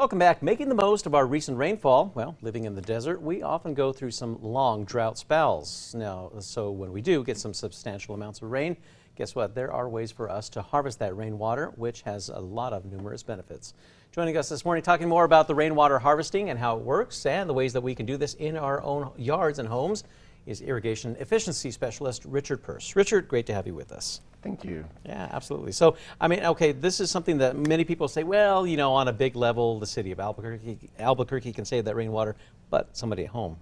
Welcome back. Making the most of our recent rainfall. Well, living in the desert, we often go through some long drought spells. Now, so when we do get some substantial amounts of rain, guess what? There are ways for us to harvest that rainwater, which has a lot of numerous benefits. Joining us this morning talking more about the rainwater harvesting and how it works and the ways that we can do this in our own yards and homes is irrigation efficiency specialist Richard Pearce. Richard, great to have you with us. Thank you. Yeah, absolutely. So, I mean, okay, this is something that many people say, well, you know, on a big level, the city of Albuquerque can save that rainwater, but somebody at home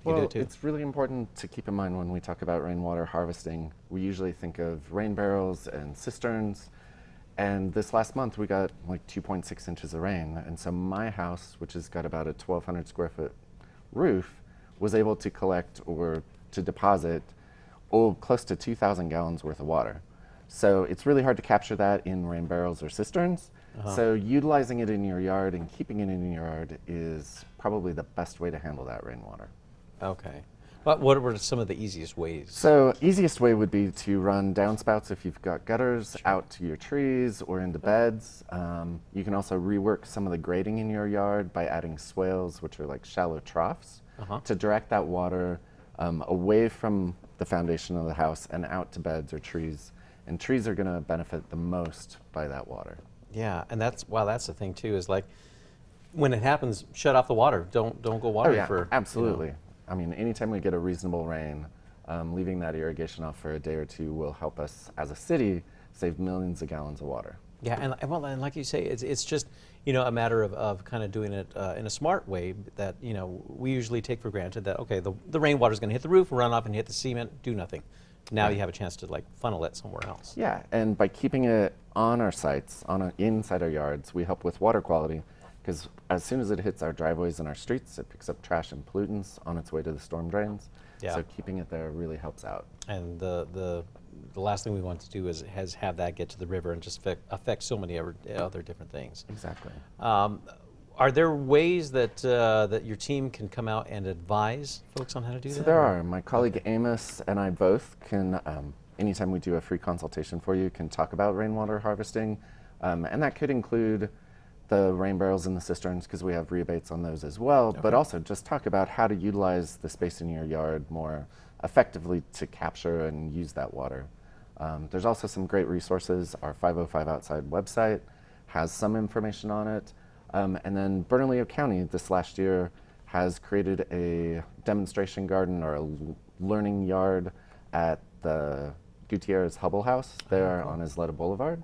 can do it too. It's really important to keep in mind when we talk about rainwater harvesting. We usually think of rain barrels and cisterns, and this last month we got like 2.6 inches of rain, and so my house, which has got about a 1,200 square foot roof, was able to collect or to deposit close to 2,000 gallons worth of water. So it's really hard to capture that in rain barrels or cisterns. So utilizing it in your yard and keeping it in your yard is probably the best way to handle that rainwater. Okay. But what were some of the easiest ways? So easiest way would be to run downspouts if you've got gutters out to your trees or into beds. You can also rework some of the grading in your yard by adding swales, which are like shallow troughs, to direct that water away from the foundation of the house and out to beds or trees. And trees are going to benefit the most by that water. Yeah, and that's the thing too, is like when it happens, shut off the water. Don't go watering for. Absolutely. You know. I mean, anytime we get a reasonable rain, leaving that irrigation off for a day or two will help us as a city save millions of gallons of water. Yeah, and like you say, it's just, you know, a matter of kind of doing it in a smart way that, you know, we usually take for granted that, okay, the rainwater is going to hit the roof, run off and hit the cement, do nothing. Now you have a chance to like funnel it somewhere else. Yeah, and by keeping it on our sites, inside our yards, we help with water quality, because as soon as it hits our driveways and our streets, it picks up trash and pollutants on its way to the storm drains. Yeah. So keeping it there really helps out. And the last thing we want to do is have that get to the river and just affect so many other different things. Exactly. Are there ways that that your team can come out and advise folks on how to do that? So there are. My colleague Amos and I both can, anytime we do a free consultation for you, can talk about rainwater harvesting. And that could include the rain barrels and the cisterns, because we have rebates on those as well, but also just talk about how to utilize the space in your yard more effectively to capture and use that water. There's also some great resources. Our 505 Outside website has some information on it. And then Bernalillo County this last year has created a demonstration garden or a learning yard at the Gutierrez Hubble House there on Isleta Boulevard.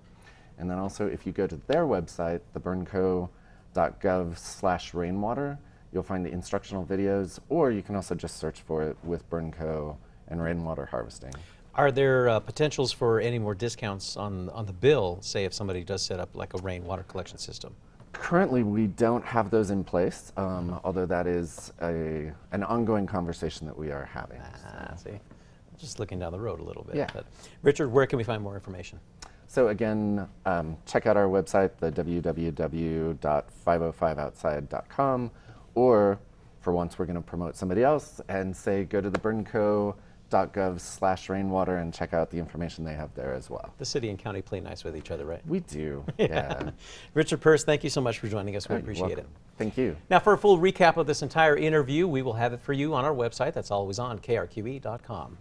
And then also if you go to their website, theburnco.gov/rainwater, you'll find the instructional videos, or you can also just search for it with Burnco and rainwater harvesting. Are there potentials for any more discounts on the bill, say if somebody does set up like a rainwater collection system? Currently, we don't have those in place, although that is an ongoing conversation that we are having. See, just looking down the road a little bit. Yeah. But Richard, where can we find more information? So again, check out our website, the www.505outside.com, or for once we're going to promote somebody else and say go to the burnco.gov/rainwater and check out the information they have there as well. The city and county play nice with each other, right? We do, yeah. Richard Pearce, thank you so much for joining us. We appreciate it. Thank you. Now, for a full recap of this entire interview, we will have it for you on our website. That's always on KRQE.com.